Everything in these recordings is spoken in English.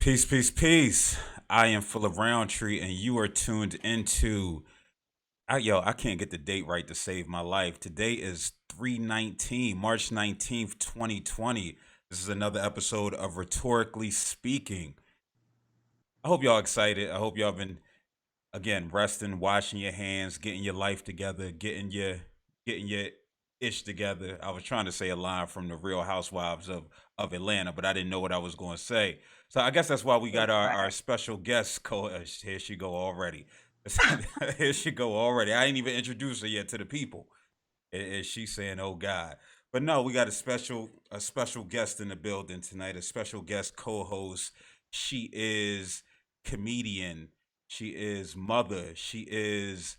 Peace, peace, peace. I am Phillip Roundtree, and you are tuned into. I can't get the date right to save my life. Today is 3/19, March 19th, 2020. This is another episode of Rhetorically Speaking. I hope y'all excited. I hope y'all been again resting, washing your hands, getting your life together, getting your ish together. I was trying to say a line from the Real Housewives of Atlanta, but I didn't know what I was going to say. So I guess that's why we got our special guest. Here she go already. Here she go already. I ain't even introduced her yet to the people. And she's saying, "Oh God." But no, we got a special guest in the building tonight. A special guest co-host. She is comedian. She is mother. She is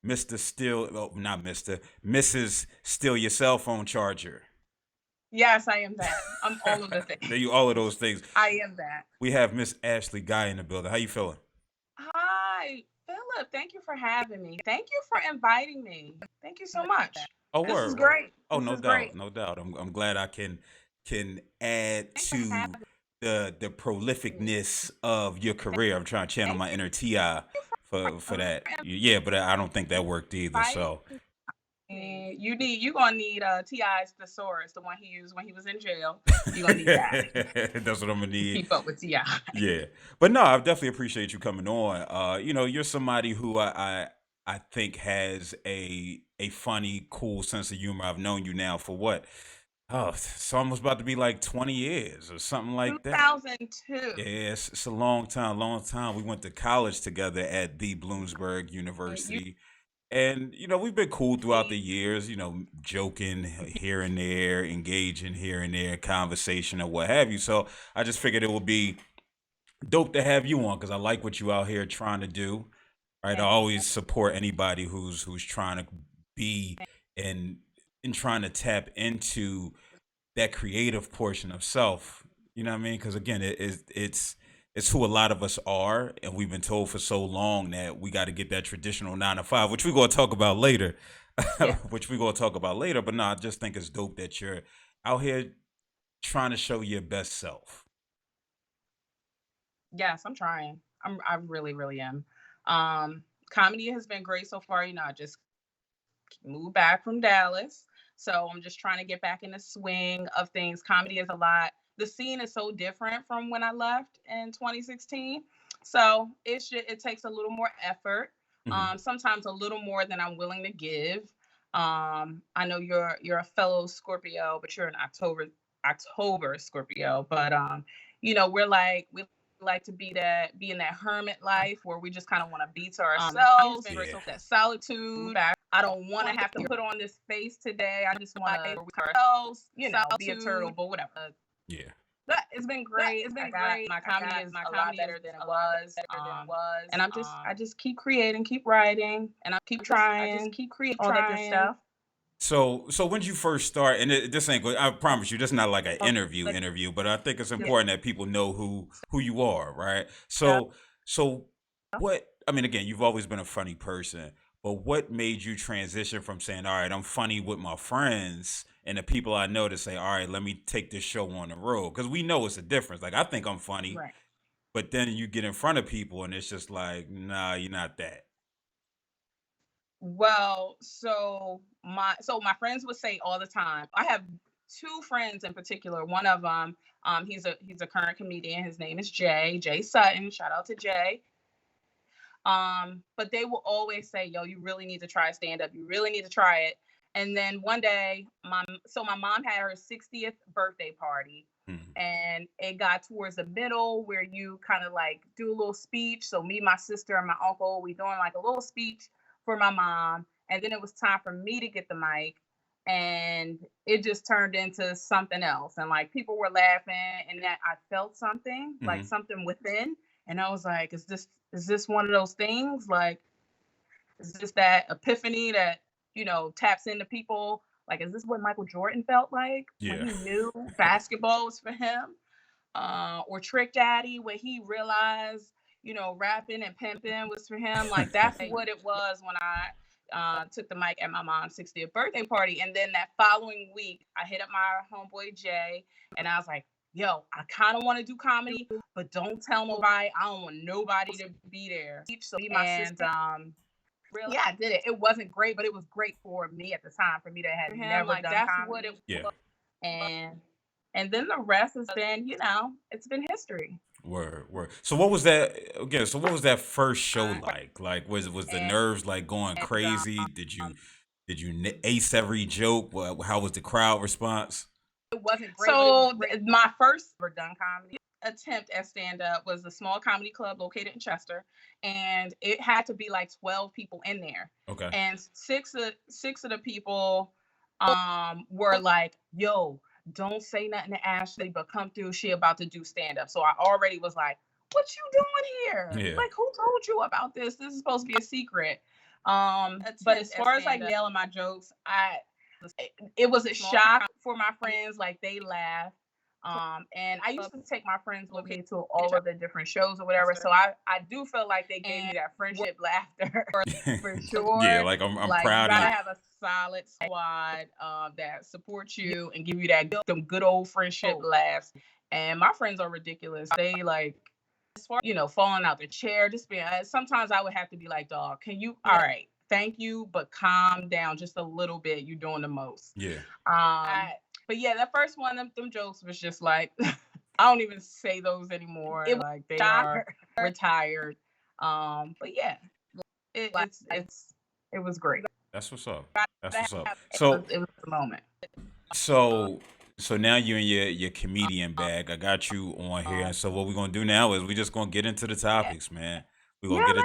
Mr. Still, oh, not Mr. Mrs. Steal Your Cell Phone Charger. Yes, I am that. I'm all of the There things. you all of those things. I am that. We have Miss Ashley Guy in the building. How you feeling? Hi, Philip. Thank you for having me. Thank you for inviting me. Thank you so much. Oh, This is word. great. Oh, This no is doubt, great. no doubt. I'm glad I can add Thanks for to having the me. prolificness of your career. I'm trying to channel Thank my you inner Ti for for that. Yeah, but I don't think that worked either. inviting So me. You gonna need Ti's thesaurus, the one he used when he was in jail. You're gonna need that that's what I'm gonna to need. keep up with Ti. Yeah, but no, I definitely appreciate you coming on. You're somebody who I think has a funny, cool sense of humor. I've known you now for what? Oh, it's almost about to be like 20 years or something like that. 2002. Yeah, it's a long time, long time. We went to college together at the Bloomsburg You University. And, we've been cool throughout the need years, joking here and there, engaging here and there, conversation or what have you. So I just figured it would be dope to have you on because I like what you out here trying to do. Right, I thank you. always support anybody who's trying to be and trying to tap into that creative portion of self. You know what I mean? Because again, it's who a lot of us are, and we've been told for so long that we got to get that traditional 9 to 5, which we're gonna talk about later. Yeah. Which we're gonna talk about later. But no, I just think it's dope that you're out here trying to show your best self. Yes, I'm trying. I really, really am. Comedy has been great so far. I just moved back from Dallas. So I'm just trying to get back in the swing of things. Comedy is a lot. The scene is so different from when I left in 2016. So it takes a little more effort. Hmm. Sometimes a little more than I'm willing to give. I know you're a fellow Scorpio, but you're an October Scorpio. But we like to be in that hermit life where we just kind of want to be to ourselves, Yeah. that solitude. I don't want to have to put on this face today. I just want to ourselves, be a turtle, but whatever. Yeah. But it's been great. My comedy is a lot better than it was. And I just keep creating, keep writing, and I keep trying, all that good stuff. So when did you first start? And this ain't good. I promise you, this is not like an interview, but I think it's Yeah. important that people know who you are, right? So what? I mean, again, you've always been a funny person, but what made you transition from saying, "All right, I'm funny with my friends," and the people I know to say, "All right, let me take this show on the road," because we know it's a difference. Like I think I'm funny, Right. but then you get in front of people, and it's just like, nah, you're not that. Well, so my friends would say all the time. I have two friends in particular. One of them, he's a current comedian. His name is Jay Sutton. Shout out to Jay. But they will always say, "Yo, you really need to try stand up. You really need to try it." And then one day, my mom had her 60th birthday party, Mhm. and it got towards the middle where you kind of like do a little speech. So me, my sister, and my uncle, we doing like a little speech for my mom, and then it was time for me to get the mic, and it just turned into something else. And like people were laughing, and that I felt something, like Mhm. something within, and I was like, is this one of those things? Like, is this that epiphany that taps into people? Like, is this what Michael Jordan felt like when Yeah. he knew basketball was for him? Or Trick Daddy when he realized, rapping and pimping was for him. Like that's what it was when I took the mic at my mom's 60th birthday party. And then that following week, I hit up my homeboy Jay, and I was like, yo, I kind of want to do comedy, but don't tell nobody. I don't want nobody to be there. And yeah, I did it. It wasn't great, but it was great for me at the time. For me to have never like done that's comedy. What it Yeah. was. And then the rest has been, it's been history. Word. So what was that again? So what was that first show like? Like was the nerves like going crazy? Did you ace every joke? How was the crowd response? It wasn't great. So my first ever done comedy attempt at stand-up was a small comedy club located in Chester, and it had to be like 12 people in there. Okay. And six of the people were like, yo, don't say nothing to Ashley, but come through. She about to do stand-up. So I already was like, what you doing here? Yeah. Like, who told you about this? This is supposed to be a secret. But as far as like nailing my jokes, it was a shock for my friends. Like, they laughed. And I used to take my friends with me to all of the different shows or whatever. So I do feel like they gave me that friendship laughter for sure. Yeah, like I'm like, proud you of you. gotta have a solid squad that supports you and give you that some good old friendship laughs. And my friends are ridiculous. They like, falling out the chair, just being. Sometimes I would have to be like, dog, can you? All right, thank you, but calm down just a little bit. You're doing the most. Yeah. But yeah, that first one, them jokes was just like, I don't even say those anymore. Like, they are retired. But yeah, it was great. That's what's up. So it was the moment. So now you in your comedian bag. I got you on here, and so what we're gonna do now is we just gonna get into the topics, man. We're gonna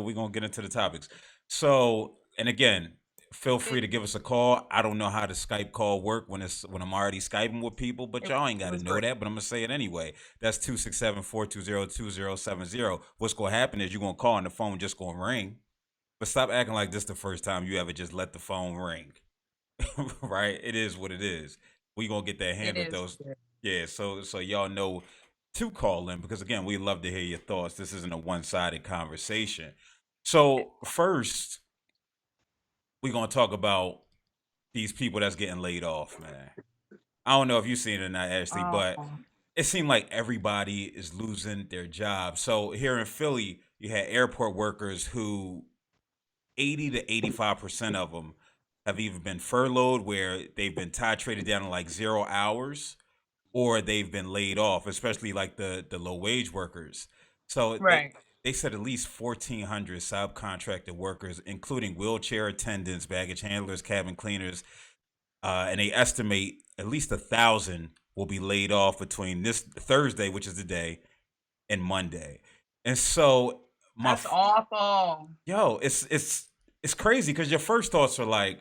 we gonna get into the topics. So, and again, feel free to give us a call. I don't know how the Skype call work when I'm already Skyping with people, but y'all ain't gotta know that. But I'm gonna say it anyway. That's 267-420-2070. What's gonna happen is you're gonna call and the phone just gonna ring. But stop acting like this the first time you ever just let the phone ring. Right? It is what it is. We gonna get that handled though. Yeah, so y'all know to call in, because again, we love to hear your thoughts. This isn't a one-sided conversation. So first, we gonna talk about these people that's getting laid off, man. I don't know if you've seen it or not, Ashley, but it seemed like everybody is losing their job. So here in Philly, you had airport workers who 80 to 85% of them have either been furloughed, where they've been titrated down to like 0 hours, or they've been laid off, especially like the low wage workers. So they said at least 1,400 subcontracted workers, including wheelchair attendants, baggage handlers, cabin cleaners, and they estimate at least 1,000 will be laid off between this Thursday, which is the day, and Monday. And so that's awful. Yo, it's crazy, because your first thoughts are like,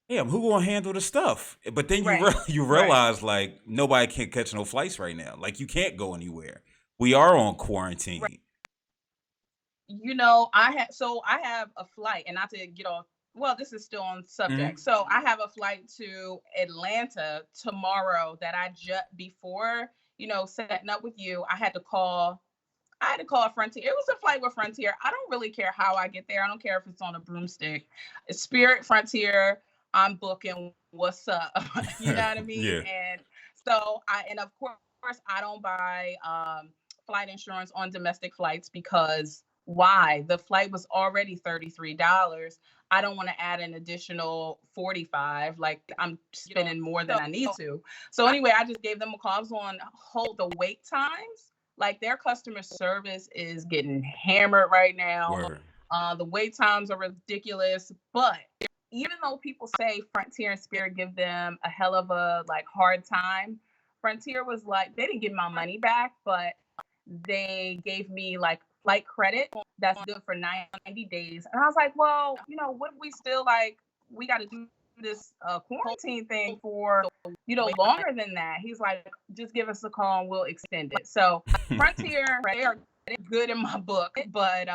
damn, who gonna handle the stuff? But then you realize like nobody can catch no flights right now. Like, you can't go anywhere. We are on quarantine. I have a flight, and not to get off. Well, this is still on subject. So I have a flight to Atlanta tomorrow that I just before setting up with you. I had to call Frontier. It was a flight with Frontier. I don't really care how I get there. I don't care if it's on a broomstick. It's Spirit, Frontier. I'm booking. What's up? You know what I mean? Yeah. And so of course I don't buy flight insurance on domestic flights, because why? The flight was already $33. I don't want to add an additional $45. Like, I'm spending more than I need to. So anyway, I just gave them a call. I was on hold. The wait times, like, their customer service is getting hammered right now. Word. The wait times are ridiculous. But even though people say Frontier and Spirit give them a hell of a hard time, Frontier was like, they didn't give my money back, but they gave me flight credit that's good for 90 days. And I was like, well, what if we still we got to do this quarantine thing for longer than that? He's like, just give us a call and we'll extend it. So Frontier, they are good in my book, but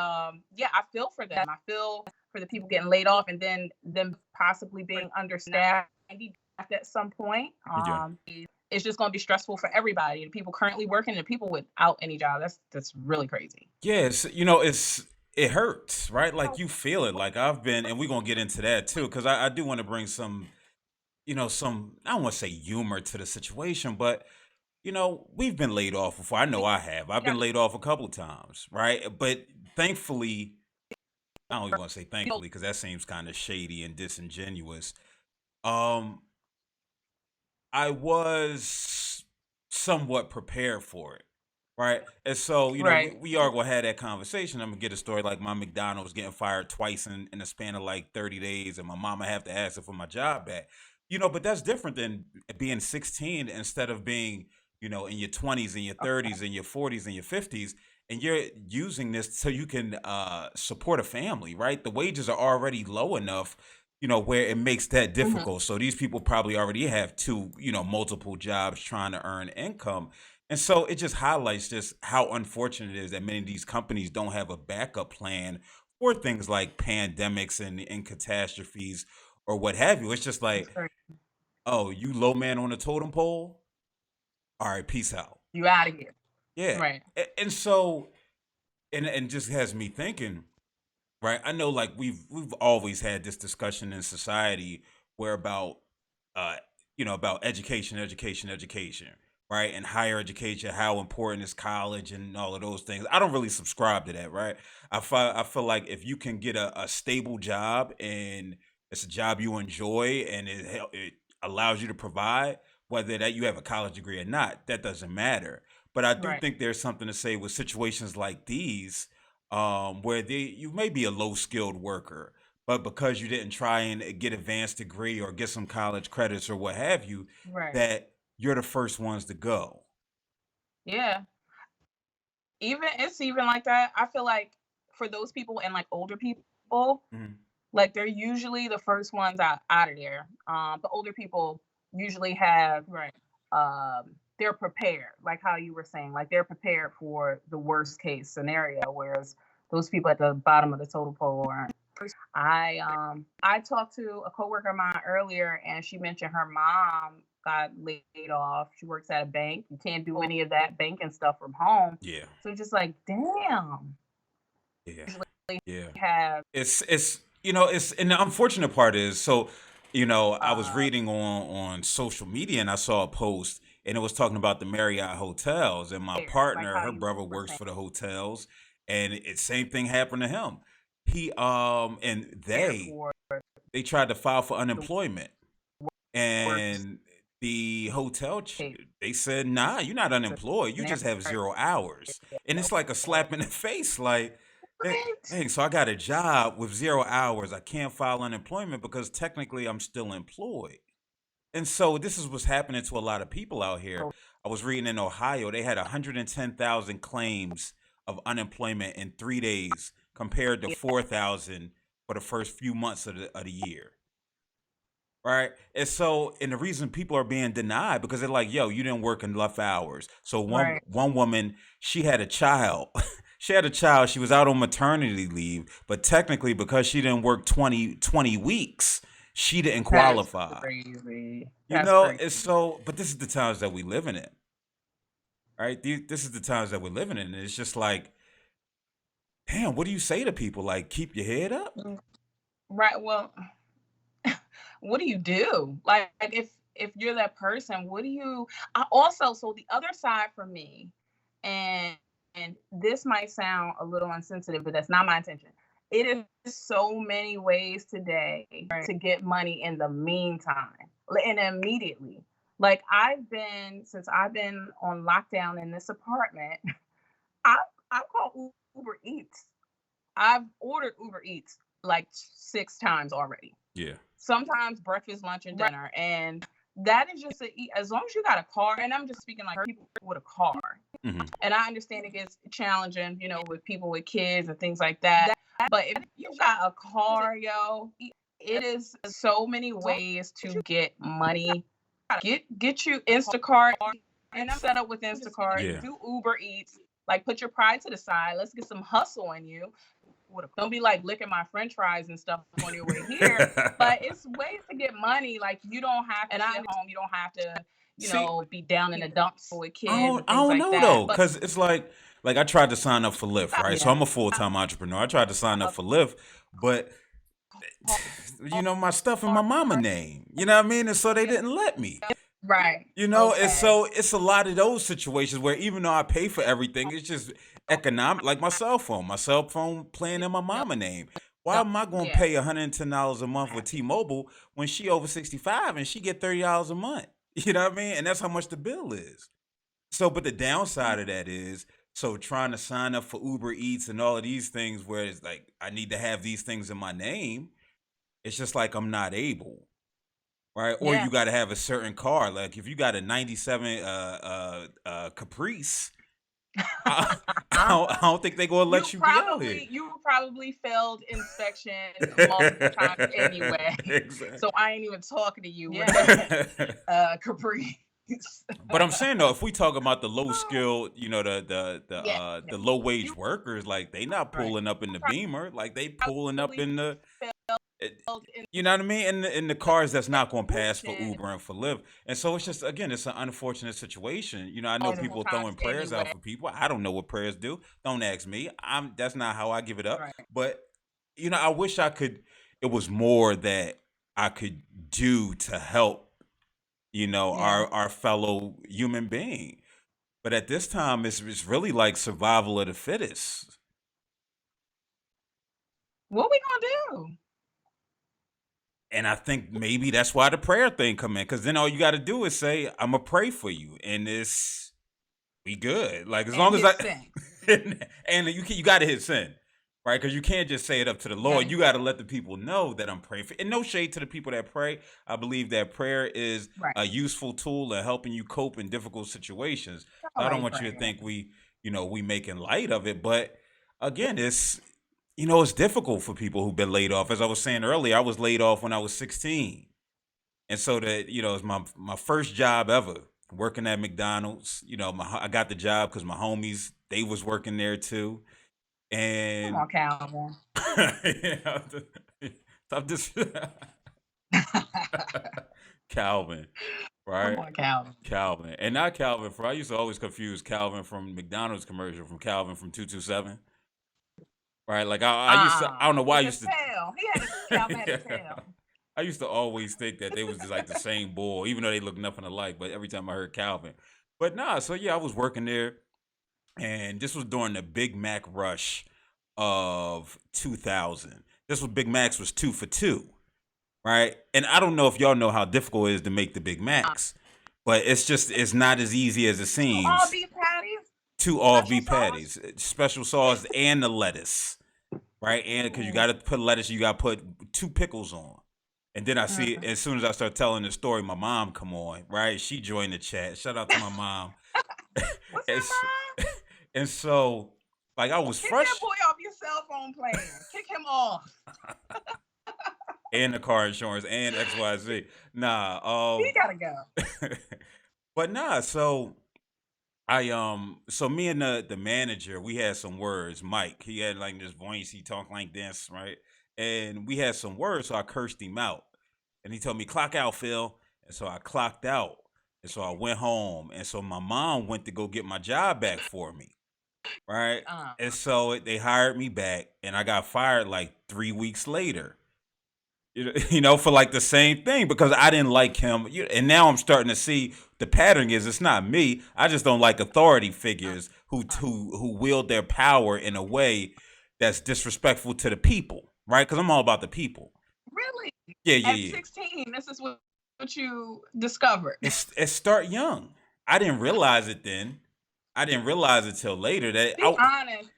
yeah, I feel for them. I feel for the people getting laid off, and then them possibly being understaffed at some point. It's just going to be stressful for everybody, the people currently working and people without any job. That's really crazy. Yes, it hurts, right? Like, you feel it. Like, I've been, and we're going to get into that too, because I do want to bring some, I don't want to say humor to the situation, but we've been laid off before. I know I have. I've Yeah, been laid off a couple times, right? But thankfully, I don't even want to say thankfully because that seems kind of shady and disingenuous. Um, I was somewhat prepared for it, right? And so, right. we are gonna have that conversation. I'm gonna get a story like my McDonald's getting fired twice in a span of like 30 days, and my mama have to ask her for my job back. But that's different than being 16 instead of being, in your 20s and your 30s and your 40s and your 50s, and you're using this so you can support a family, right? The wages are already low enough, where it makes that Mhm. difficult. So these people probably already have two, multiple jobs trying to earn income. And so it just highlights just how unfortunate it is that many of these companies don't have a backup plan for things like pandemics and catastrophes or what have you. It's just That's like, great. oh, you low man on the totem pole? All right, peace out. You out of here. Yeah. Right. And so, and just has me thinking, right? I know like we've always had this discussion in society where about uh about education, right? And higher education, how important is college and all of those things. I don't really subscribe to that, right? I feel like if you can get a stable job and it's a job you enjoy and it allows you to provide, whether that you have a college degree or not, that doesn't matter. But I do Right. think there's something to say with situations like these, where you may be a low skilled worker, but because you didn't try and get advanced degree or get some college credits or what have you, Right. that you're the first ones to go. Yeah. Even it's even like that. I feel like for those people and like older people, Mhm. like they're usually the first ones out of there. The older people usually have right. They're prepared, like how you were saying, like they're prepared for the worst case scenario, whereas those people at the bottom of the totem pole aren't. I talked to a coworker of mine earlier, and she mentioned her mom got laid off. She works at a bank. You can't do any of that banking stuff from home. Yeah, So just like, damn. yeah, Usually yeah. have It's and the unfortunate part is so, I was uh reading on social media and I saw a post and it was talking about the Marriott hotels and my there, like partner, how her you brother were works saying, for the hotels and same thing happened to him. He and there they for they tried to file for the unemployment worst and the hotel case they said, nah, you're not unemployed, you just have scenario. 0 hours. And it's like a slap in the face, like, What? dang, so I got a job with 0 hours, I can't file unemployment because technically I'm still employed. And so this is what's happening to a lot of people out here. I was reading in Ohio, they had 110,000 claims of unemployment in 3 days compared to 4,000 for the first few months of the year. Right. And so, and the reason people are being denied because they're like, yo, you didn't work enough hours. So one Right. one woman, she had a child. She had a child. She was out on maternity leave, but technically because she didn't work 20 weeks, she didn't That's qualify. crazy. That's It's crazy. so, but this is the times that we living in, right? This is the times that we're living in. And it's just like, damn, what do you say to people? Like, keep your head up? Mm, right. Well, what do you do? Like if you're that person, what do you I also so the other side for me, and and this might sound a little insensitive, but that's not my intention. It is so many ways today to get money in the meantime and immediately. Like since I've been on lockdown in this apartment, I I call Uber Eats. I've ordered Uber Eats like 6 times already, Yeah. sometimes breakfast, lunch, and dinner. And that is just as long as you got a car, and I'm just speaking like people with a car. Hmm. And I understand it gets challenging, with people with kids and things like that. But if you got a car, yo, it is so many ways to get money. Get you Instacart, get set up with Instacart, Yeah. do Uber Eats, like put your pride to the side. Let's get some hustle in you. Don't be like licking my french fries and stuff on your way here. But it's ways to get money. Like you don't have to sit home. You don't have to, See, be down in the dumps with I kids don't and I things don't like know that. though, But cause it's like I tried to sign up for Lyft, right? So yeah, I'm a full time entrepreneur. I tried to sign up for Lyft, but my stuff in my mama name. You know what I mean? And so they didn't let me. Right. You know, and Okay. so it's a lot of those situations where even though I pay for everything, it's just economic. Like my cell phone playing in my Yep. mama name. Why am I going to Yeah. pay $110 a month with T-Mobile when she over 65 and she get $30 a month? You know what I mean? And that's how much the bill is. So, but the downside of that is, so trying to sign up for Uber Eats and all of these things where it's like I need to have these things in my name, it's just like I'm not able, right? Or Yeah. you got to have a certain car. Like if you got a '97 Caprice, I, I don't think they gonna let you be out here. You probably failed inspection multiple times anyway. Exactly. So I ain't even talking to you with Capri. But I'm saying though, if we talk about the low Oh, skill, yeah, the low you wage workers, like they not right. pulling up in the Beamer, like they pulling up Probably in the, failed you know what I mean, in the cars that's not going to pass for inspection Uber and for Lyft, and so it's just again, it's an unfortunate situation. You know, I know multiple people times throwing prayers out anyway. for people. I don't know what prayers do. Don't ask me. That's not how I give it up. Right. But I wish I could. It was more that I could do to help. Yeah. Our fellow human being. But at this time, it's really like survival of the fittest. What we gonna do? And I think maybe that's why the prayer thing come in, because then all you got to do is say, "I'm gonna pray for you," and it's we good. Like as And long as hit I send. and you got to hit send, right? Because you can't just say it up to the Lord. Okay. You got to let the people know that I'm praying for. And no shade to the people that pray. I believe that prayer is Right. a useful tool in helping you cope in difficult situations. So All I don't right, want you to prayer. think we making light of it, but again, it's difficult for people who've been laid off. As I was saying earlier, I was laid off when I was 16. And so that, it's my first job ever working at McDonald's. I got the job because my homies, they was working there too. Come And on, Calvin. yeah, I'm just Calvin, Come right? on, Calvin. Calvin. And not Calvin I used to always confuse Calvin from McDonald's commercial from Calvin from 227. Right? Like I used to I don't know why I With the used to tail. Calvin had a yeah. tail. I used to always think that they was just like the same bull, even though they look nothing alike. But every time I heard Calvin, but nah. So yeah, I was working there, and this was during the Big Mac rush of 2000. This was Big Macs was 2 for 2, right? And I don't know if y'all know how difficult it is to make the Big Macs, but it's not as easy as it So all seems. beef patties, Two all special beef sauce. patties, special sauce, and the lettuce, right? And because you got Ooh. to put lettuce, you got to put 2 pickles on. And then I see it Mm. as soon as I start telling the story, my mom come on, right? She joined the chat. Shout out to my mom. What's and, up, s- Mom? and so, like, I was Kick that fresh boy off your cell phone plan. Kick him off. and the car insurance and XYZ. He gotta go. But nah, so me and the manager, we had some words. Mike, he had like this voice, he talked like this, right? And we had some words, so I cursed him out. And he told me, "Clock out, Phil." And so I clocked out. And so I went home. And so my mom went to go get my job back for me, right? Uh, And so they hired me back, and I got fired like 3 weeks later. For like the same thing because I didn't like him. And now I'm starting to see the pattern is it's not me. I just don't like authority uh, figures who uh. who who wield their power in a way that's disrespectful to the people, right? Because I'm all about the people. Really? Yeah, yeah, At yeah. 16, this is what you discovered. It start young. I didn't realize it then. I didn't realize it till later that Be honest.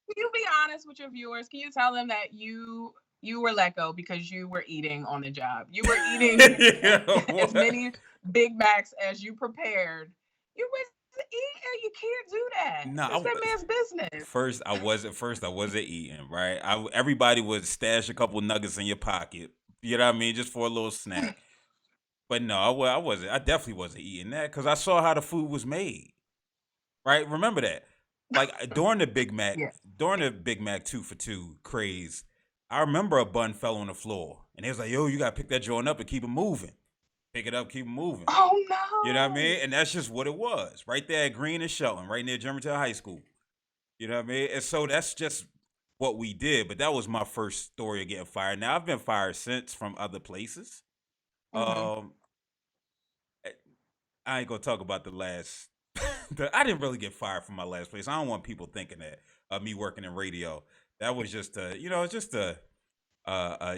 Can you be honest with your viewers? Can you tell them that you were let go because you were eating on the job? You were eating yeah, as what? many Big Macs as you prepared. You was eating. You can't do that. No, That's that man's business. First I wasn't eating, right? Everybody would stash a couple nuggets in your pocket. You know what I mean, just for a little snack. But no, I wasn't. I definitely wasn't eating that because I saw how the food was made. Right? Remember that. Like Yeah. during the Big Mac 2 for 2 craze, I remember a bun fell on the floor, and they was like, "Yo, you gotta pick that joint up and keep it moving. Pick it up, keep it moving." Oh You know what I no. mean? And that's just what it was, right there at Green and Shelton, right near Germantown High School. You know what I mean? And so that's just what we did. But that was my first story of getting fired. Now I've been fired since from other places. Mm-hmm. Um, I ain't gonna talk about the last. I didn't really get fired from my last place. I don't want people thinking that of me working in radio. That was just a, it's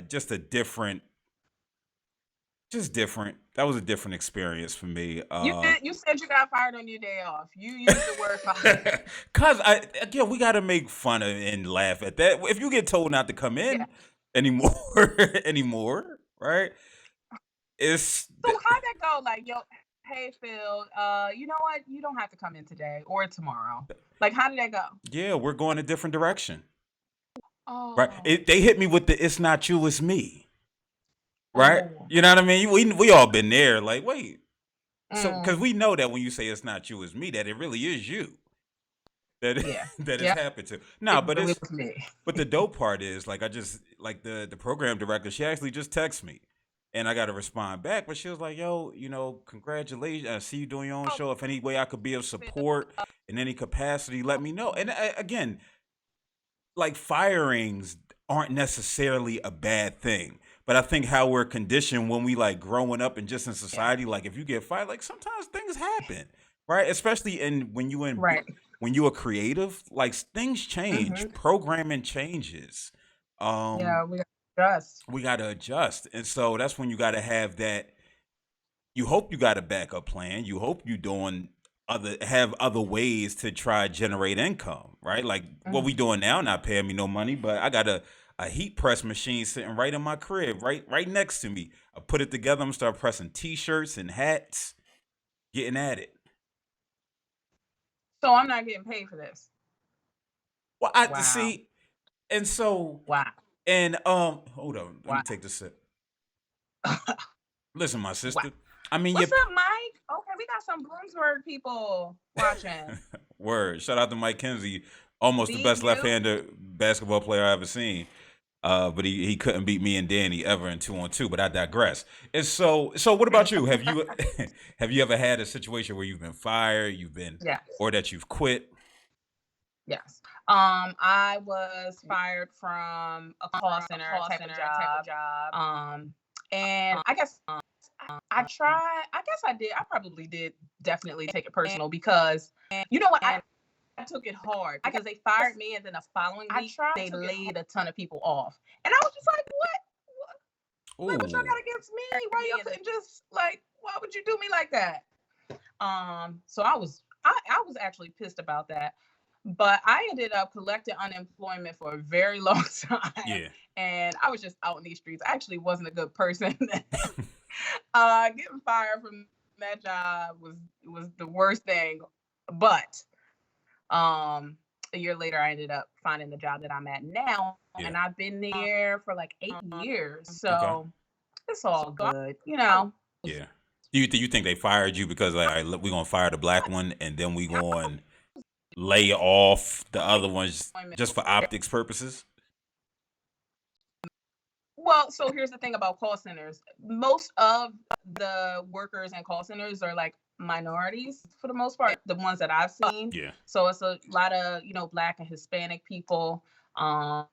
just a different, just different. That was a different experience for me. You said you got fired on your day off. You used the word fired. Cause again, we got to make fun of and laugh at that. If you get told not to come Yeah. in anymore, anymore, right? It's So how'd that go? Like, yo, hey Phil, you know what? You don't have to come in today or tomorrow. Like, how did that go? yeah, we're going a different direction, right? Oh, They hit me with the "it's not you, it's me," right? oh, You know what I mean? We all been there. Like, wait, so because mm, we know that when you say it's not you, it's me, that it really is you that yeah, that it's yep. happened to. It No, but really it's was me. but the dope part is like I just like the program director. She actually just texted me, and I got to respond back. But she was like, "Yo, congratulations. I see you doing your own show. If any way I could be of support in any capacity, let me know." And again, like firings aren't necessarily a bad thing. But I think how we're conditioned when we like growing up and just in Yeah, society, like if you get fired, like sometimes things happen, right? Especially right. when you are creative, like things change, Mm-hmm. programming changes. Um, Yeah, we got trust. we got to adjust, and so that's when you got to have that. You hope you got a backup plan. You hope you doing other ways to try to generate income, right? Like what we Mm-hmm. doing now, not paying me no money, but I got a heat press machine sitting right in my crib, right next to me. I put it together. I'm gonna start pressing T-shirts and hats, getting at it. So I'm not getting paid for this. Well, I Wow, see, and so wow, and hold on, let me wow, take this sip. Listen, my wow. sister. I mean, What's up, Mike? Okay, we got some Bloomsburg people watching. word. Shout out to Mike Kenzie, almost the Beating best you. left-handed basketball player I ever seen. But he couldn't beat me and Danny ever in 2-on-2. But I digress. And so what about you? Have you have you ever had a situation where you've been fired, Yes, or that you've quit? yes. I was fired from a call center type of job. Um, and I guess I tried. I guess I did. I probably did definitely take it personal because you know what? I took it hard because they fired me, and then the following week they laid a ton of people off, and I was just like, "What? Like, what y'all Oh, got against me? Why y'all couldn't just like? Why would you do me like that?" So I was actually pissed about that, but I ended up collecting unemployment for a very long time, yeah, and I was just out in these streets. I actually wasn't a good person. Getting fired from that job was the worst thing, but a year later I ended up finding the job that I'm at now, yeah. and I've been there for like 8 years, Okay, so it's all good. yeah. Do you think they fired you because like, all right, we gonna fire the black one and then we going lay off the other ones just for optics purposes? Well, so here's the thing about call centers. Most of the workers in call centers are like minorities for the most part, the ones that I've seen. Yeah, So it's a lot of, black and Hispanic people um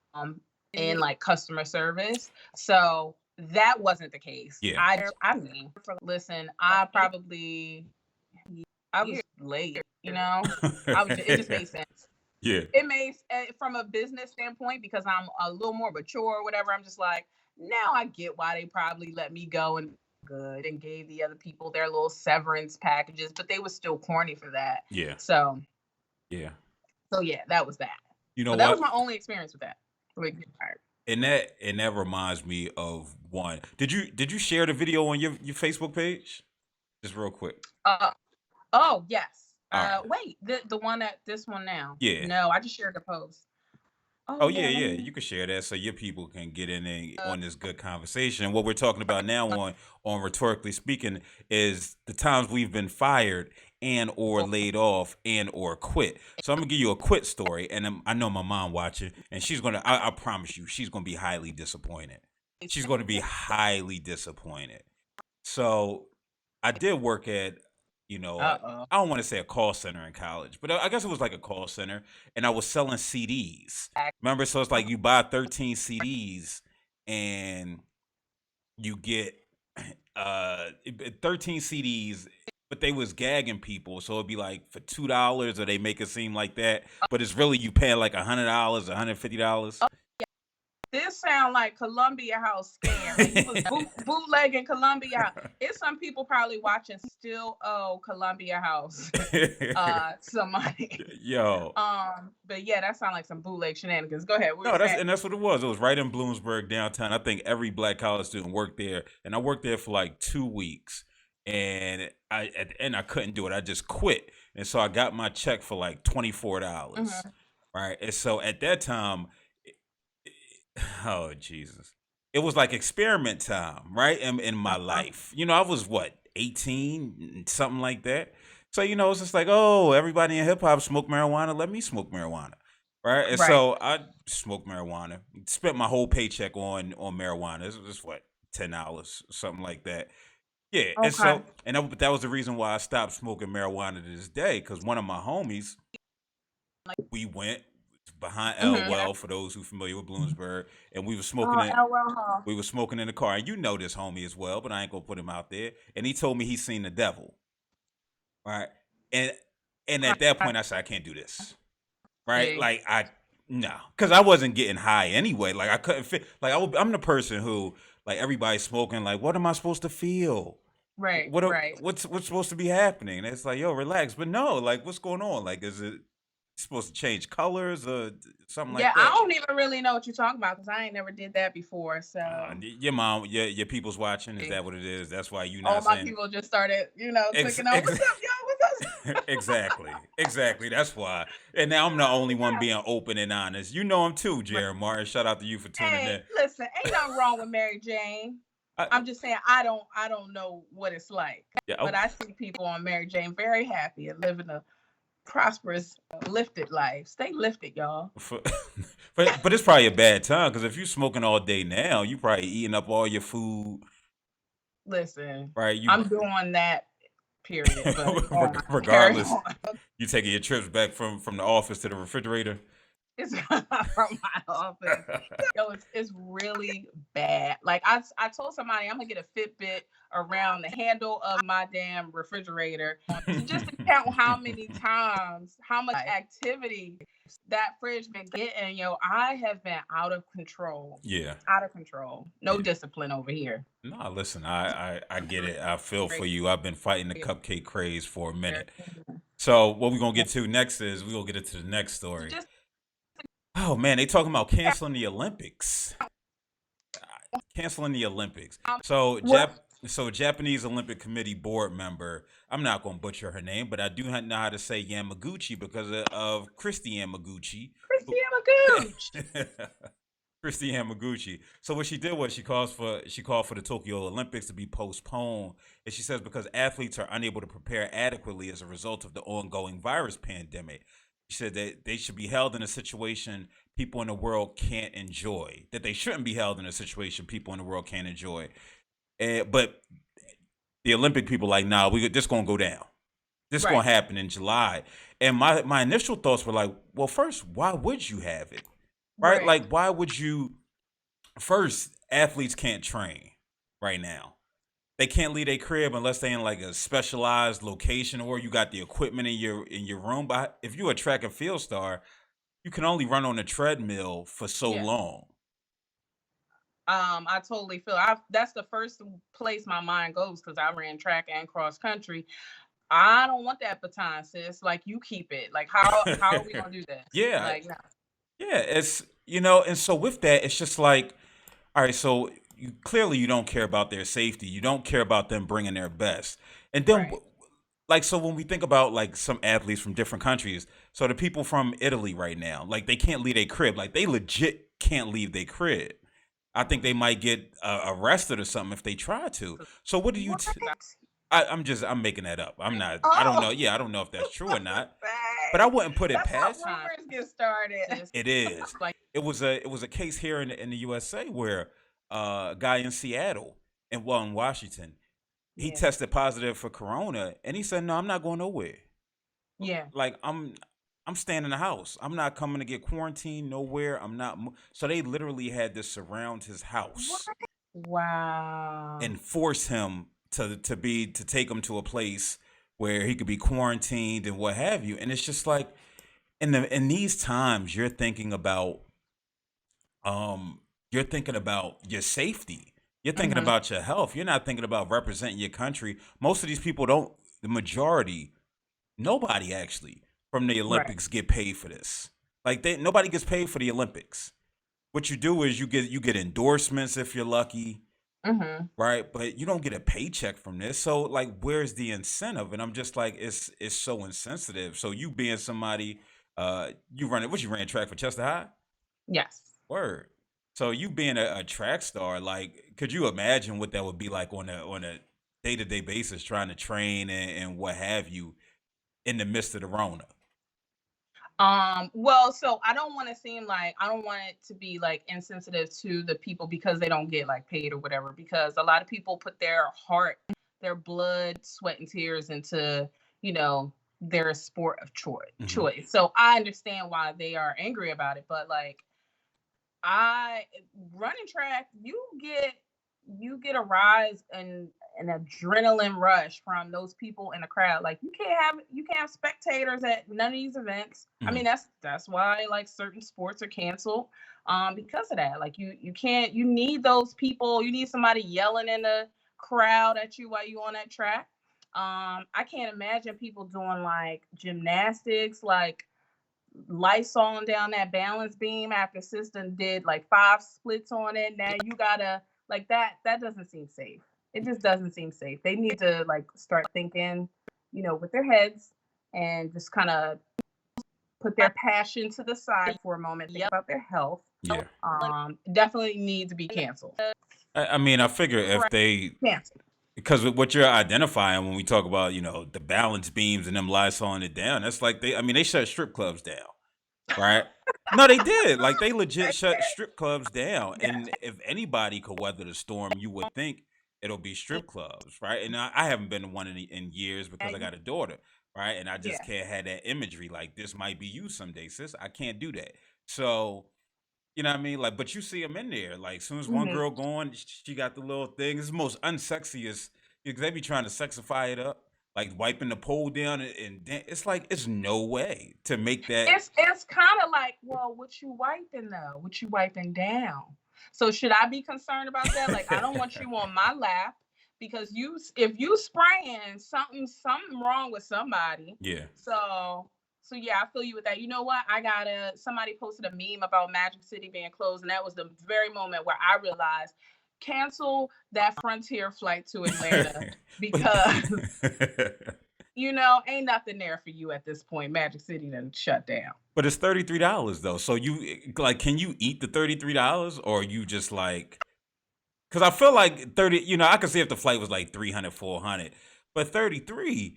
in like customer service. So that wasn't the case. yeah, I mean, listen, I was late. It just made sense. yeah, It made from a business standpoint because I'm a little more mature or whatever. I'm just like, now I get why they probably let me go and good and gave the other people their little severance packages, but they were still corny for that. yeah, So, yeah. so yeah, that was that. You know But that was what? my only experience with that. With getting fired. And that reminds me of one. Did you share the video on your Facebook page? Just real quick. Uh oh yes. All right. Wait, the one at this one now. Yeah. No, I just shared the post. Oh Oh yeah, yeah, let yeah. me. You can share that so your people can get in and on this good conversation. And what we're talking about now on rhetorically speaking is the times we've been fired and or laid off and or quit. So I'm gonna give you a quit story, and I know my mom watching, and she's gonna. I promise you, she's gonna be highly disappointed. She's gonna be highly disappointed. So I did work at, you know, uh, Uh I don't want to say a call center in college, but I guess it was like a call center, and I was selling CDs. Remember, so it's like you buy 13 CDs, and you get 13 CDs. but they was gagging people, so it'd be like for $2, or they make it seem like that, but it's really you paying like $100, $150. This sound like Columbia House scam. Like you was bootlegging Columbia House. It's some people probably watching still owe Columbia House some money. Yo. But yeah, that sounds like some bootleg shenanigans. Go ahead. What No, were you that's saying? and that's what it was. It was right in Bloomsburg downtown. I think every black college student worked there, and I worked there for like 2 weeks. And at the end I couldn't do it. I just quit, and so I got my check for like $24, Mhm. right? And so at that time, oh Jesus, it was like experiment time, right? In my Uh-huh. life, I was what 18, something like that. So it's just like, oh, everybody in hip hop smoke marijuana. Let me smoke marijuana, right? And Right. so I smoked marijuana. Spent my whole paycheck on marijuana. It was what $10, something like that. Yeah, and Okay. so that was the reason why I stopped smoking marijuana to this day. Because one of my homies, we went behind Mm-hmm. Elwell, for those who familiar with Bloomsburg, and we were smoking Oh, it. LL Hall. We were smoking in the car, and you know this homie as well, but I ain't gonna put him out there. And he told me he seen the devil, right? And and at that point, I said I can't do this, right? See. Like no, because I wasn't getting high anyway. Like I couldn't fit. Like I'm the person who like everybody's smoking. Like what am I supposed to feel? Right. Right. What's supposed to be happening? And it's like, yo, relax. But no, like what's going on? Like is it supposed to change colors or something Yeah, like I that? don't even really know what you're talking about because I ain't never did that before. So Your mom, your people's watching. Is that what it is? That's why you all not my saying people just started, ex, clicking on, ex what's up, y'all? What's up? exactly. That's why. And now I'm the only one being open and honest. You know him too, Jared Martin. Shout out to you for tuning Hey, in. listen, ain't nothing wrong with Mary Jane. I, I'm just saying I don't know what it's like. yeah, But I see people on Mary Jane very happy and living a prosperous, lifted life. Stay lifted, y'all. for, but it's probably a bad time because if you smoking all day now, you probably eating up all your food, Listen, right? You I'm doing that, period. But carry regardless, on. you taking your trips back from the office to the refrigerator. It's from my office. Yo, it's really bad. Like I told somebody I'm gonna get a Fitbit around the handle of my damn refrigerator to just to count how many times, how much activity that fridge been getting. Yo, I have been out of control. Yeah. Out of control. No Yeah. discipline over here. No, listen, I get it. I feel for you. I've been fighting the cupcake craze for a minute. So what we're gonna get to next is we're gonna get into the next story. Just Oh man, they talking about canceling the Olympics. Canceling the Olympics. So what? Japanese Olympic Committee board member. I'm not gonna butcher her name, but I do know how to say Yamaguchi because of Christy Yamaguchi. Christiana Gooch. Christy Yamaguchi. So what she did was she called for the Tokyo Olympics to be postponed, and she says because athletes are unable to prepare adequately as a result of the ongoing virus pandemic. She said that they should be held in a situation people in the world can't enjoy. That they shouldn't be held in a situation people in the world can't enjoy. But the Olympic people like, nah, this gonna go down. This Right. gonna happen in July. And my initial thoughts were like, well, first, why would you have it? Right? Right. Like, why would you? First, athletes can't train right now. They can't leave their crib unless they in like a specialized location or you got the equipment in your room. But if you're a track and field star, you can only run on a treadmill for so Yeah. long. I totally feel that's the first place my mind goes because I ran track and cross country. I don't want that baton, sis. Like you keep it. Like how are we gonna do this? Yeah, Like no. yeah. It's and so with that, it's just like, all right, so you don't care about their safety. You don't care about them bringing their best. And then Right. like so when we think about like some athletes from different countries, so the people from Italy right now, like they can't leave their crib. Like they legit can't leave their crib. I think they might get arrested or something if they try to. So what do you? What? I'm making that up. I'm not. I don't know. Oh, Yeah, I don't know if that's true or not. But I say. wouldn't put it That's how past. rumors get started. It is. Like It was a case here in the USA where a guy in Seattle and well in Washington, he yeah. tested positive for corona and he said, "No, I'm not going nowhere. Yeah. Like I'm staying in the house. I'm not coming to get quarantined nowhere. I'm not." So they literally had to surround his What? house Wow. and force him to take him to a place where he could be quarantined and what have you. And it's just like in these times, um you're thinking about your safety. You're thinking Hmm. about your health. You're not thinking about representing your country. Most of these people don't. The majority, nobody actually from the Right. Olympics get paid for this. Like nobody gets paid for the Olympics. What you do is you get endorsements if you're lucky, Hmm. right? But you don't get a paycheck from this. So like, where's the incentive? And I'm just like, it's so insensitive. So you being somebody, you run it. What, you ran track for Chester High? Yes. Word. So you being a track star, like, could you imagine what that would be like on a day to day basis, trying to train and what have you in the midst of the Rona? Well, so I don't want it to be like insensitive to the people because they don't get like paid or whatever, because a lot of people put their heart, their blood, sweat, and tears into, you know, their sport of Hmm. choice. So I understand why they are angry about it, but like I running track, you get a rise and an adrenaline rush from those people in the crowd. Like you can't have spectators at none of these events. I Hmm. mean that's why like certain sports are canceled because of that. Like you can't, you need those people, you need somebody yelling in the crowd at you while you on that track. I can't imagine people doing like gymnastics, like Lysol down that balance beam after system did like 5 splits on it. Now you gotta like that doesn't seem safe. It just doesn't seem safe. They need to like start thinking, with their heads and just kind of put their passion to the side for a moment, think about their health. Yeah. Definitely need to be canceled. I mean, I figure if they, Canceled. because what you're identifying when we talk about, the balance beams and them Lysoling it down, that's like I mean, they shut strip clubs down, right? No, they did. Like they legit shut strip clubs down. Yeah. And if anybody could weather the storm, you would think it'll be strip clubs, right? And I haven't been to one in years because I got a daughter, right? And I just Yeah. can't have that imagery. Like this might be you someday, sis. I can't do that. So you know what I mean? Like, but you see them in there. Like, as soon as one Hmm. girl going, she got the little thing. It's the most unsexiest because they be trying to sexify it up, like wiping the pole down, and it's like it's no way to make that. It's kind of like, well, what you wiping though? What you wiping down? So should I be concerned about that? Like, I don't want you on my lap because if you spraying something wrong with somebody. Yeah. So yeah, I feel you with that. You know what? Somebody posted a meme about Magic City being closed, and that was the very moment where I realized cancel that Frontier flight to Atlanta But because ain't nothing there for you at this point. Magic City done shut down. but it's $33 though. So you like, can you eat the $33, or you just like? Because I feel like 30. I could see if the flight was like 300, 400, but 33,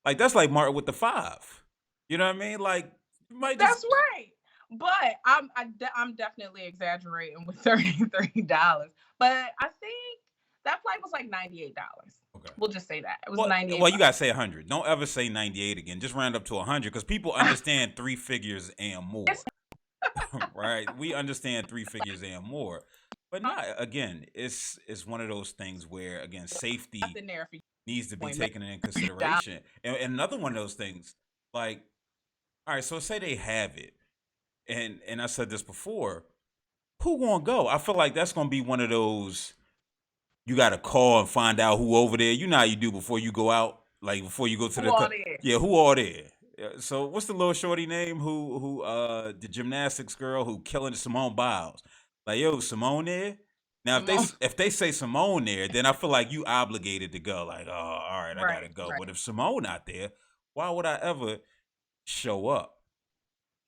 like that's like Martin with the five. You know what I mean? Like you might just. That's right. But I'm definitely exaggerating with $33. But I think that flight was like $98. Okay. We'll just say that. It was Well, 98 well, you bucks. gotta say 100. Don't ever say 98 again. Just round up to 100 because people understand three figures and more, It's right? We understand three figures and more, but not again. It's one of those things where again safety nothing there for you. needs to be Point. taken in $98. consideration. And another one of those things, like, all right, so say they have it, and I said this before, who gonna go? I feel like that's gonna be one of those you got to call and find out who over there. You know how you do before you go out, like before you go to Who all there? yeah, who all there. Yeah, so what's the little shorty name who the gymnastics girl who killing Simone Biles? Like, yo, Simone there. Now Simone. if they say Simone there, then I feel like you obligated to go. Like, oh, all right, I gotta Right, go. right. But if Simone not there, why would I ever show up?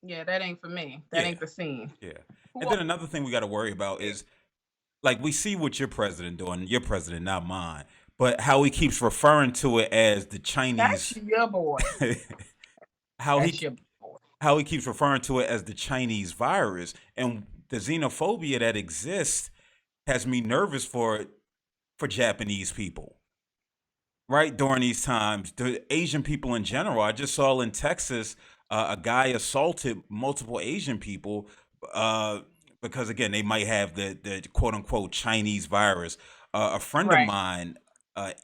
Yeah, that ain't for me. That Yeah, ain't the scene. yeah. Who And all then another thing we got to worry about there? is like we see what your president doing, your president, not mine, but how he keeps referring to it as the That's Chinese, your boy. how he That's your boy. how he keeps referring to it as the Chinese virus, and the xenophobia that exists has me nervous for Japanese people, right? During these times, the Asian people in general. I just saw in Texas a guy assaulted multiple Asian people uh, because again they might have the quote unquote Chinese virus. A friend of Right. mine,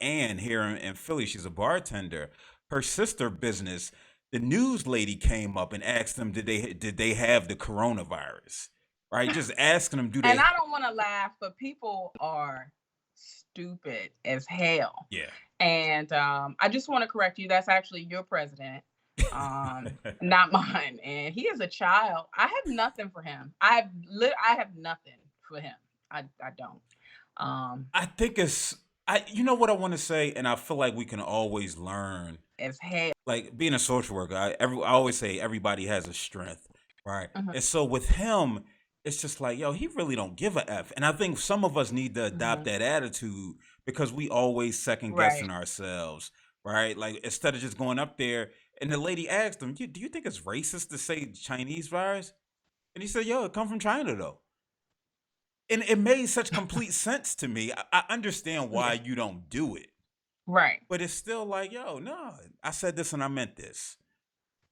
Ann here in Philly, she's a bartender. her sister business, the news lady came up and asked them, did they have the coronavirus? Right, just asking them, do And they? I don't want to laugh, but people are stupid as hell. Yeah. And I just want to correct you. That's actually your president, not mine. And he is a child. I have nothing for him. I have nothing for him. I don't. I think it's you know what I want to say, and I feel like we can always learn. As hell. Like being a social worker, I always say everybody has a strength, right? Mhm. And so with him, it's just like, yo, he really don't give a F. And I think some of us need to adopt that attitude because we always second guessing Right. ourselves, right? Like instead of just going up there, and the lady asked him, do you think it's racist to say Chinese virus? And he said, yo, it come from China though. And it made such complete sense to me. I understand why Yeah. you don't do it, Right. but it's still like, yo, no, I said this and I meant this.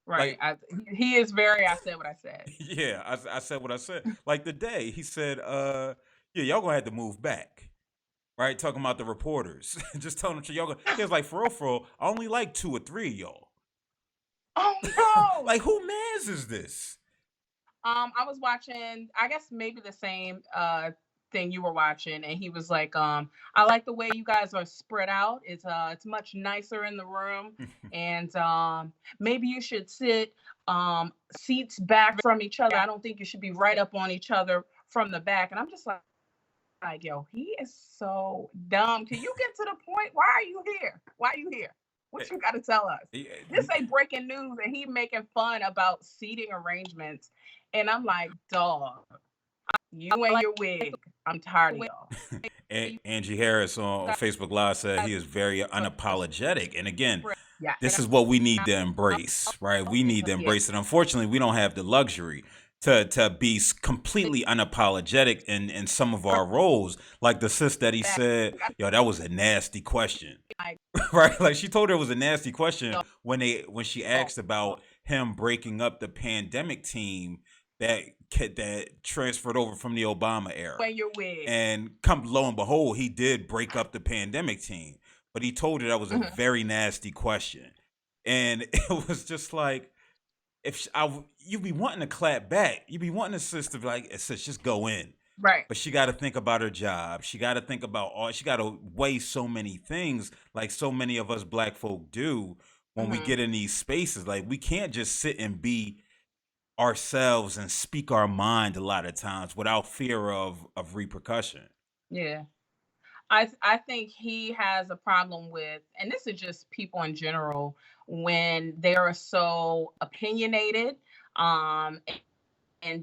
Right. Like, He is very. I said what I said. yeah, I said what I said. Like the day he said, yeah, y'all gonna have to move back. Right? Talking about the reporters. Just telling them, y'all gonna, he was like, for real, I only like 2 or 3 of y'all. Oh no. Like, who mans is this? I was watching, I guess maybe the same thing you were watching, and he was like, I like the way you guys are spread out. It's much nicer in the room, and maybe you should sit seats back from each other. I don't think you should be right up on each other from the back. And I'm just like, yo, he is so dumb. Can you get to the point? Why are you here? Why are you here? What you got to tell us? This ain't breaking news, and he making fun about seating arrangements. And I'm like, dog, you and your wig. I'm tired of y'all. Angie Harris on Facebook Live said he is very unapologetic. And again, Yeah. this is what we need to embrace, right? We need to embrace it. Unfortunately, we don't have the luxury to be completely unapologetic in some of our roles. Like the sis that he said, yo, that was a nasty question. Right? Like she told her it was a nasty question when she asked about him breaking up the pandemic team that transferred over from the Obama era. When you're wig. And lo and behold, he did break up the pandemic team. But he told her that was a very nasty question. And it was just like, you'd be wanting to clap back. You'd be wanting the sis to be like, sis, just go in. Right. But she got to think about her job. She got to think about she got to weigh so many things like so many of us black folk do when we get in these spaces. Like we can't just sit and be ourselves and speak our mind a lot of times without fear of repercussion. Yeah. I think he has a problem with, and this is just people in general, when they are so opinionated, and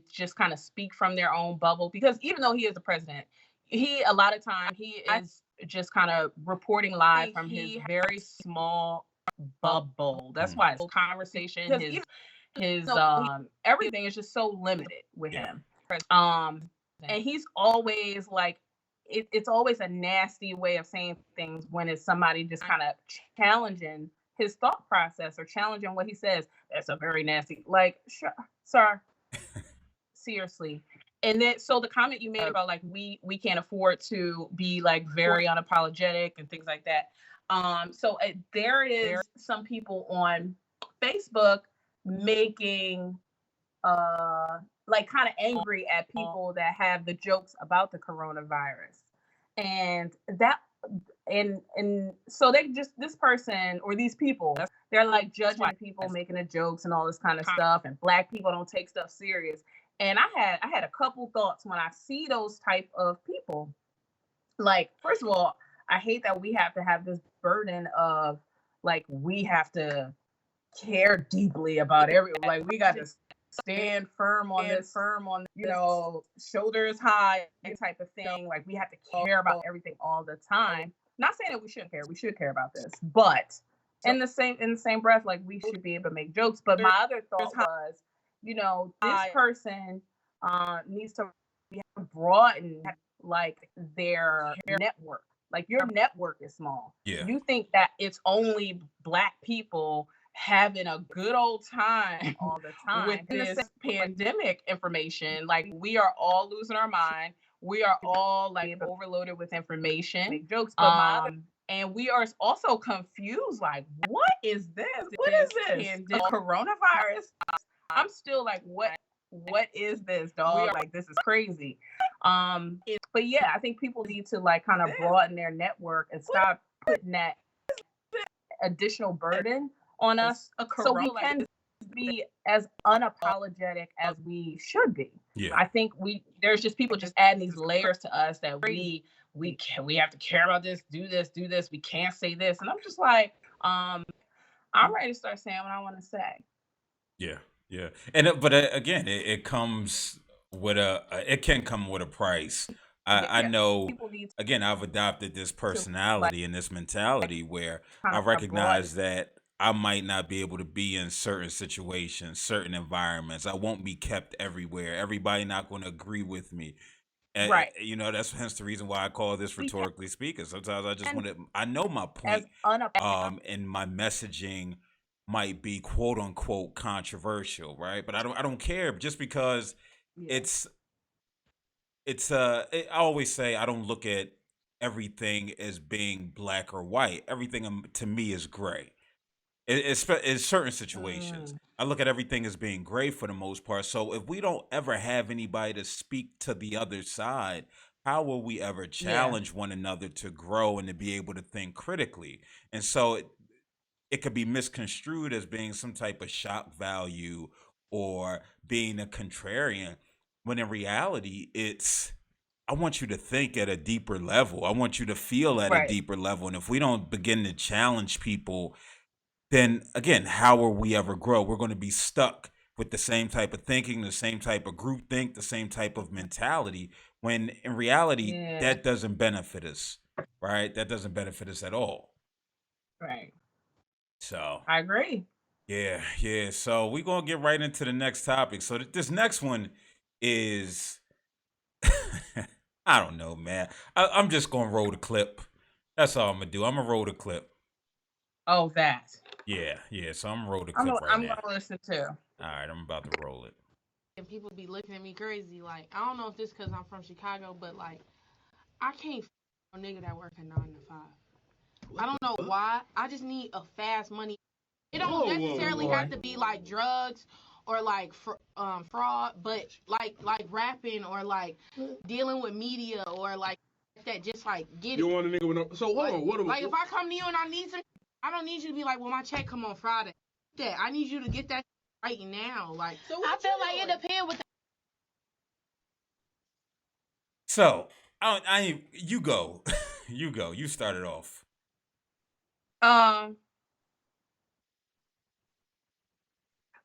just kind of speak from their own bubble. Because even though he is the president, a lot of time he is just kind of reporting live from his very small bubble. That's why his conversation, his everything is just so limited with him. And he's always like, it's always a nasty way of saying things when it's somebody just kind of challenging his thought process or challenging what he says. That's a very nasty, like, sir, seriously. And then, so the comment you made about like we can't afford to be like very unapologetic and things like that. So there is some people on Facebook making like kind of angry at people that have the jokes about the coronavirus. And so they just, this person or these people, they're like judging people making the jokes and all this kind of stuff, and black people don't take stuff serious. And I had a couple thoughts when I see those type of people. Like, first of all, I hate that we have to have this burden of like we have to care deeply about everyone. Like we got to stand firm on this, you know, shoulders high type of thing. Like we have to care about everything all the time. Not saying that we shouldn't care. We should care about this, but in the same breath, like we should be able to make jokes. But my other thought was, you know, this person needs to broaden like their network. Like your network is small. Yeah. You think that it's only black people having a good old time all the time with this pandemic information. Like we are all losing our mind. We are all like overloaded with information, make jokes, and we are also confused. Like, what is this? What is this? The coronavirus? I'm still like, what is this, dog? Like, this is crazy. But yeah, I think people need to like kind of broaden their network and stop putting that additional burden on us so we can be as unapologetic as we should be. Yeah. I think there's just people just adding these layers to us that we have to care about this, do this, we can't say this. And I'm just like, I'm ready to start saying what I want to say. Yeah, yeah, and but again, it comes with it can come with a price. I know. People need Again, I've adopted this personality and this mentality where kind I of broaden. recognize that I might not be able to be in certain situations, certain environments. I won't be kept everywhere. Everybody not going to agree with me. And, Right. you know, that's hence the reason why I call this rhetorically speaking. Sometimes I just want to. I know my As point. And my messaging might be quote unquote controversial, right? But I don't care just because it's I always say I don't look at everything as being black or white. Everything to me is gray. In certain situations, I look at everything as being gray for the most part. So if we don't ever have anybody to speak to the other side, how will we ever challenge one another to grow and to be able to think critically? And so it could be misconstrued as being some type of shock value or being a contrarian, when in reality, it's I want you to think at a deeper level. I want you to feel at a Right. deeper level. And if we don't begin to challenge people, then again, how will we ever grow? We're going to be stuck with the same type of thinking, the same type of group think, the same type of mentality, when in reality, that doesn't benefit us, right? That doesn't benefit us at all. Right. So I agree. yeah. So we're gonna get right into the next topic. So this next one is I don't know, man. I'm just gonna roll the clip. That's all I'm gonna do. I'm gonna roll the clip. Oh, that. Yeah. So I'm gonna roll the clip right I'm now. gonna listen too. All right, I'm about to roll it. And people be looking at me crazy. Like, I don't know if this because I'm from Chicago, but like, I can't a nigga that work a 9 to 5. I don't know why. I just need a fast money. It don't necessarily have to be like drugs or like fraud, but like rapping or like dealing with media or like that. Just like get You it. want a nigga with no? So hold on. What? Like if I come to you and I need some, I don't need you to be like, well, my check come on Friday. That I need you to get that right now. Like, so I feel like it depends with. So you go, you go. You started off.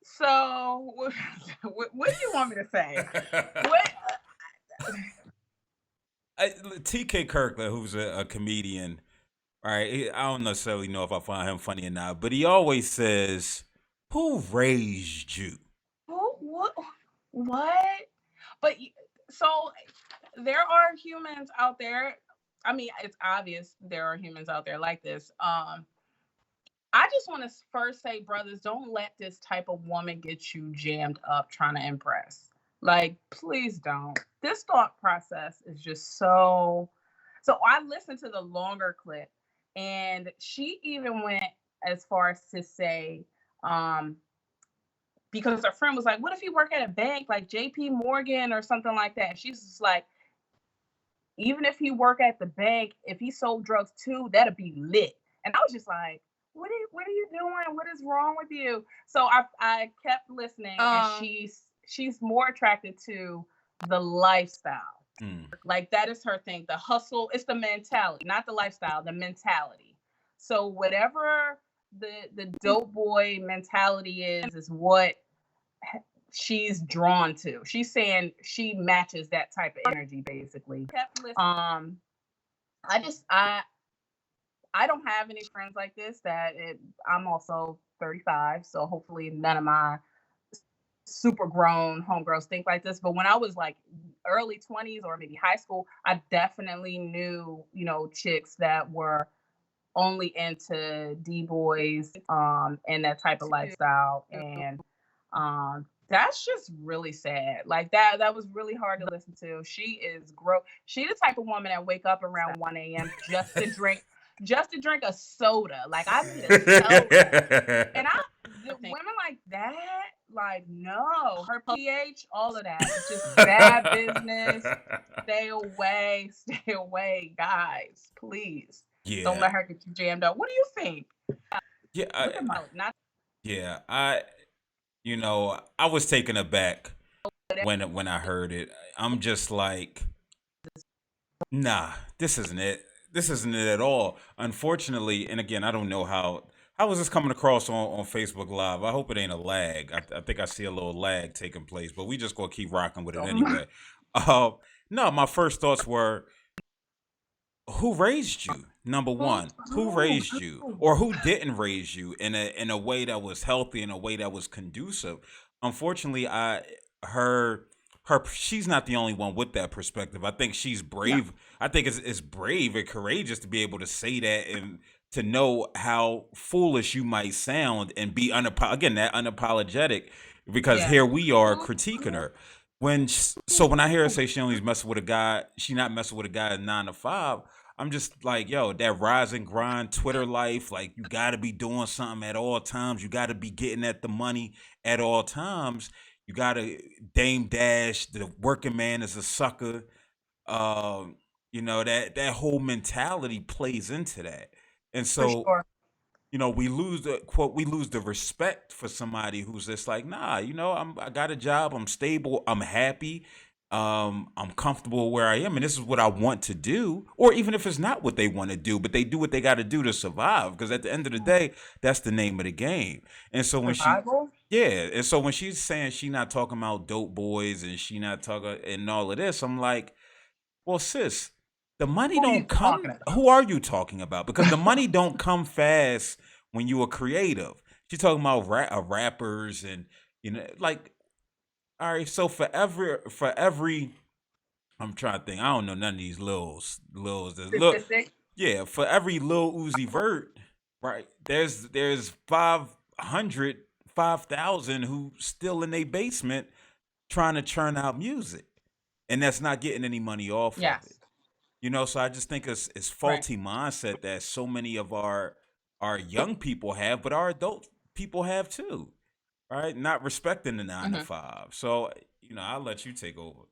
So what do you want me to say? What? TK Kirkland, who's a comedian, right? I don't necessarily know if I find him funny or not, but he always says, "Who raised you?" What? But so there are humans out there. I mean, it's obvious there are humans out there like this. I just want to first say, brothers, don't let this type of woman get you jammed up trying to impress. Like, please don't. This thought process is just so. So I listened to the longer clip, and she even went as far as to say, because her friend was like, "What if you work at a bank like J.P. Morgan or something like that?" And she's just like, "Even if he work at the bank, if he sold drugs too, that'd be lit." And I was just like, what are you doing? What is wrong with you? So I kept listening, and she's more attracted to the lifestyle. Like that is her thing. The hustle, it's the mentality, not the lifestyle, the mentality. So whatever the dope boy mentality is what she's drawn to. She's saying she matches that type of energy, basically. I don't have any friends like this. I'm also 35, so hopefully none of my super grown homegirls think like this. But when I was like early 20s or maybe high school, I definitely knew, chicks that were only into D-boys and that type of lifestyle. And that's just really sad. Like that was really hard to listen to. She is She the type of woman that wake up around 1 a.m. just to drink just to drink a soda. Like, I need a soda. And the women like that, like, no, her pH, all of that. It's just bad business. Stay away, guys. Please. Don't let her get you jammed up. What do you think? I was taken aback when I heard it. I'm just like, nah, this isn't it. This isn't it at all. Unfortunately, and again, I don't know how is this coming across on Facebook Live. I hope it ain't a lag. I think I see a little lag taking place, but we just gonna keep rocking with it anyway. No, my first thoughts were, who raised you? Number one, who raised you, or who didn't raise you in a way that was healthy, in a way that was conducive? Unfortunately, her she's not the only one with that perspective. I think she's brave. No. I think it's brave and courageous to be able to say that and to know how foolish you might sound and be that unapologetic, because here we are critiquing her. When I hear her say she only messing with a guy, she not messing with a guy at 9 to 5. I'm just like, yo, that rise and grind Twitter life, like, you got to be doing something at all times. You got to be getting at the money at all times. You got to Dame Dash, the working man is a sucker. That whole mentality plays into that. And so, sure. We lose the respect for somebody who's just like, nah, I got a job, I'm stable, I'm happy. I'm comfortable where I am, and this is what I want to do. Or even if it's not what they want to do, but they do what they got to do to survive, because at the end of the day, that's the name of the game. And so when when she's saying she not talking about dope boys and she not talking and all of this, I'm like, well, sis, the money don't come. Who are you talking about? Because the money don't come fast when you are creative. She's talking about rappers and like. All right, so for every, I'm trying to think. I don't know none of these lils. Yeah, for every Lil Uzi Vert, right? There's 5,000 who still in their basement trying to churn out music, and that's not getting any money off of it. So I just think it's faulty mindset that so many of our young people have, but our adult people have too. Right, not respecting the 9 to 5. So I'll let you take over.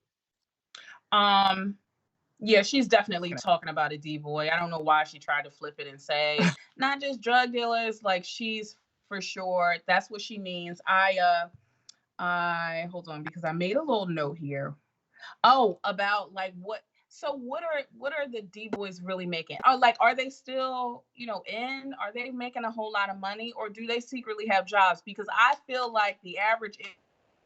Yeah, she's definitely talking about a D-boy. I don't know why she tried to flip it and say not just drug dealers. Like, she's for sure, that's what she means. I hold on, because I made a little note here. Oh, about like what. So what are the D-boys really making? Are they still, are they making a whole lot of money, or do they secretly have jobs? Because I feel like the average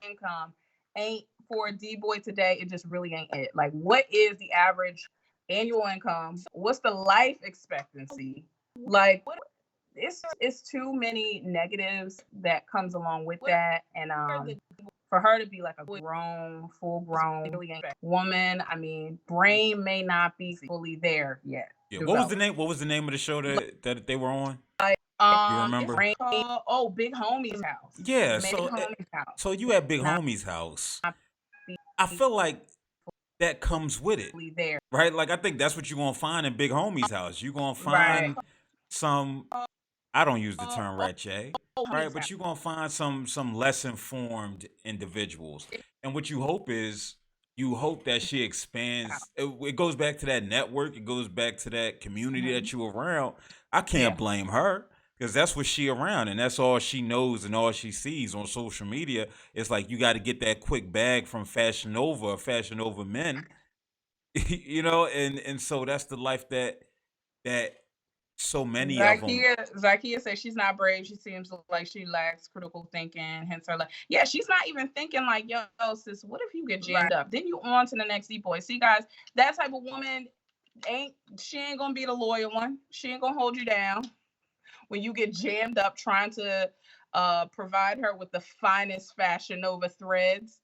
income ain't for a D-boy today. It just really ain't it. Like, what is the average annual income? What's the life expectancy? Like, it's too many negatives that comes along with that. And for her to be like a full grown woman, I mean, brain may not be fully there yet. Yeah. What was the name of the show that they were on? You remember? Big Homie's House. Yeah. So you at Big Homie's house. I feel like that comes with it, right? Like, I think that's what you're gonna find in Big Homie's house. You're gonna find some. I don't use the term ratchet, right? But you're gonna find some less informed individuals, and what you hope that she expands. It goes back to that network. It goes back to that community that you're around. I can't blame her, because that's what she around, and that's all she knows and all she sees on social media. It's like, you got to get that quick bag from Fashion Nova men, and so that's the life that so many of them. Zakia says she's not brave. She seems like she lacks critical thinking. Hence her she's not even thinking like, yo, sis, what if you get jammed up? Then you on to the next D-boy. See, guys, that type of woman ain't gonna be the loyal one. She ain't gonna hold you down when you get jammed up trying to provide her with the finest Fashion Nova threads.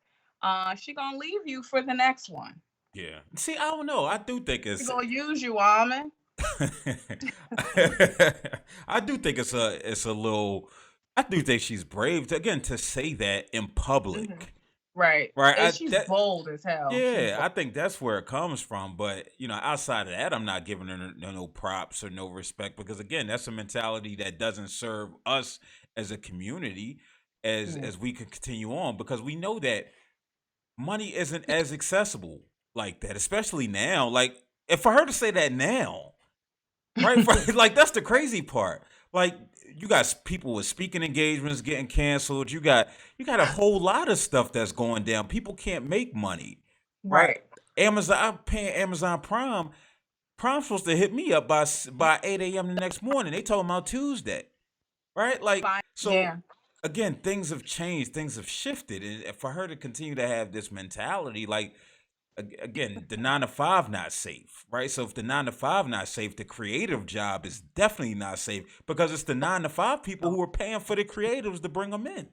She gonna leave you for the next one. Yeah. See, I don't know. I do think she's gonna use you, Almond. I do think it's a little. I do think she's brave to say that in public, Right. right? And she's bold as hell. She's Yeah, bold. I think that's where it comes from. But outside of that, I'm not giving her no props or no respect because again, that's a mentality that doesn't serve us as a community Mm. as we can continue on because we know that money isn't as accessible like that, especially now. Like, if for her to say that now, right? Like, that's the crazy part. Like, you got people with speaking engagements getting canceled. You got a whole lot of stuff that's going down. People can't make money, right? Right. Amazon, I'm paying Amazon Prime. Prime's supposed to hit me up by 8 a.m. the next morning. They told about Tuesday, right? Like, Fine. so Yeah. again, things have changed, things have shifted, and for her to continue to have this mentality, like again, the 9 to 5 not safe, right? So if the 9 to 5 not safe, the creative job is definitely not safe because it's the 9 to 5 people who are paying for the creatives to bring them in.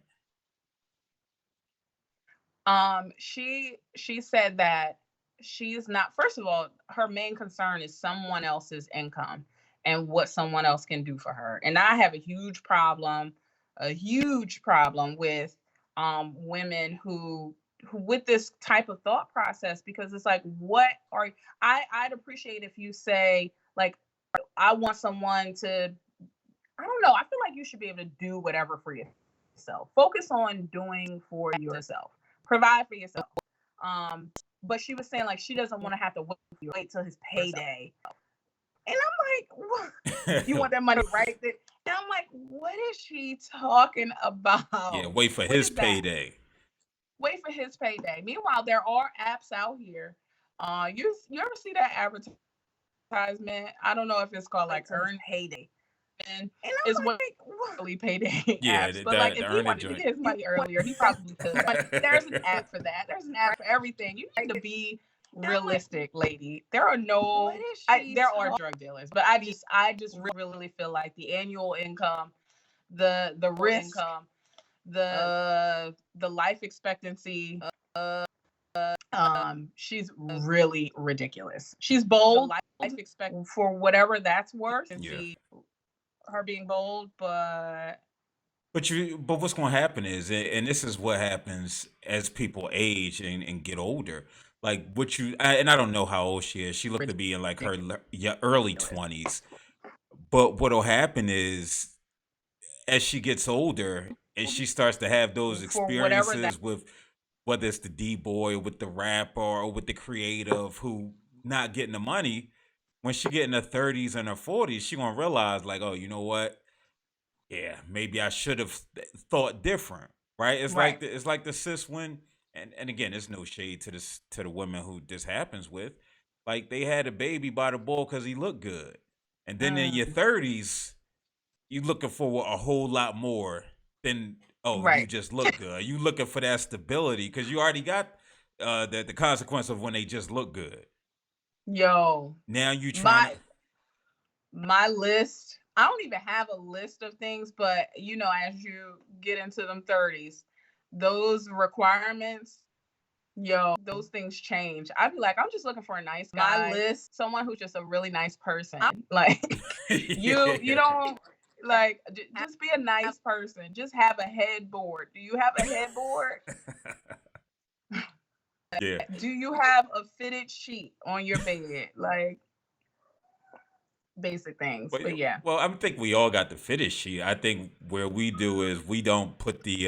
She said that she's not, first of all, her main concern is someone else's income and what someone else can do for her. And I have a huge problem with women who with this type of thought process, because it's like, what are I'd appreciate if you say, like, I want someone to, I don't know, I feel like you should be able to do whatever for yourself. Focus on doing for yourself. Provide for yourself. But she was saying like she doesn't want to have to wait till his payday. And I'm like, what? You want that money right there? And I'm like, what is she talking about? Yeah, wait for What his is that? payday. Wait for his payday. Meanwhile, there are apps out here. You ever see that advertisement? I don't know if it's called like Earn Payday. And it's like, really payday Yeah, apps. But like, the if he earning wanted to joint. get his money earlier, he probably could. But there's an app for that. There's an app for everything. You need to be realistic, lady. There are there are drug dealers, but I just really feel like the annual income, the risk, the life expectancy, she's really ridiculous. She's bold, life expectancy for whatever that's worth. And Yeah. see her being bold, but But what's going to happen is, and this is what happens as people age and get older. Like and I don't know how old she is. She looked to be in like her early 20s. But what'll happen is, as she gets older and she starts to have those for whatever that, experiences with whether it's the D boy, with the rapper, or with the creative who not getting the money, when she get in her 30s and her 40s, she gonna realize like, oh, you know what? Yeah, maybe I should have thought different, right? right. It's like the cis when, and again, there's no shade to the women who this happens with, like they had a baby by the boy because he looked good, and then in your 30s, you looking for a whole lot more than, oh, you Right. just look good. You looking for that stability because you already got the consequence of when they just look good. Yo, Now you trying to. my list, I don't even have a list of things, but you know, as you get into them 30s, those requirements, yo, those things change. I'd be like, I'm just looking for a nice guy. My list, someone who's just a really nice person. Like you don't, like, just be a nice person. Just have a headboard. Do you have a headboard? Yeah. Do you have a fitted sheet on your bed? Like, basic things. But yeah. Well, I think we all got the fitted sheet. I think where we do is we don't put the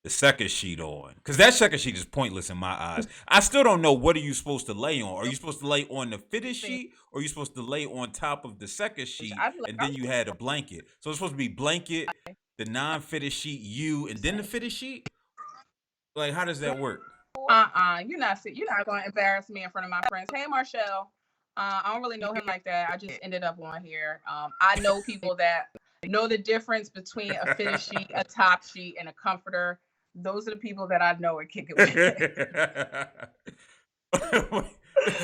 second sheet on because that second sheet is pointless in my eyes. I still don't know what are you supposed to lay on. Are you supposed to lay on the fitted sheet, or are you supposed to lay on top of the second sheet and then you had a blanket? So it's supposed to be blanket, the non-fitted sheet, you, and then the fitted sheet. Like, how does that work? You're not going to embarrass me in front of my friends. Hey, Marshall. I don't really know him like that. I just ended up on here. I know people that know the difference between a fitted sheet, a top sheet, and a comforter. Those are the people that I know and kick it with.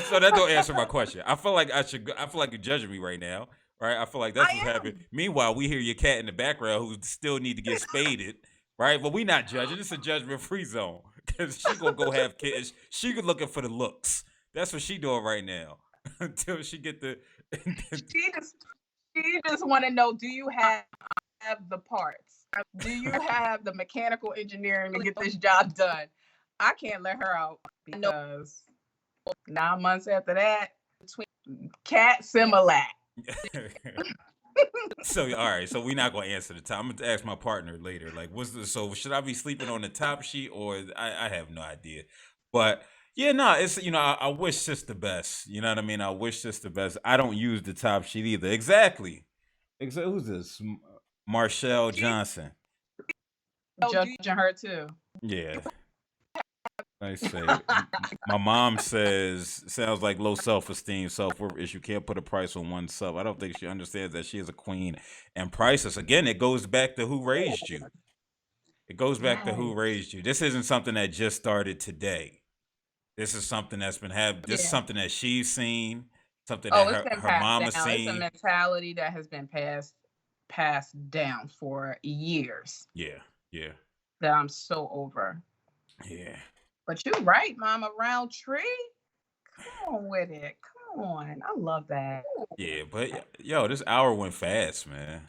So that don't answer my question. I feel like you're judging me right now, right? I feel like that's what's happening. Meanwhile, we hear your cat in the background who still need to get spaded, right? But we not judging. It's a judgment-free zone because she gonna go have kids. She looking for the looks. That's what she doing right now until she get the. she just want to know: do you have the parts? Do you have the mechanical engineering to get this job done? I can't let her out because 9 months after that, cat Similac. So all right, so we're not gonna answer the top. I'm gonna ask my partner later. Like, so should I be sleeping on the top sheet or I have no idea. But yeah, no, it's I wish sis the best. You know what I mean? I wish sis the best. I don't use the top sheet either. Exactly. Who's this? Marshall She's Johnson. judging her too. Yeah. I say, my mom sounds like low self-esteem, self-worth issue. Can't put a price on oneself. I don't think she understands that she is a queen and priceless. Again, it goes back to who raised you. It goes back to who Yes. raised you. This isn't something that just started today. This is something that's been happening. This is Yeah. something that she's seen, something Oh, that it's been her passed mama down. It's a seen. mentality that has been passed down for years Yeah, yeah, that I'm so over. yeah. But you're right, Mama Roundtree. Come on with it. Come on. I love that. Yeah, but yo, this hour went fast, man.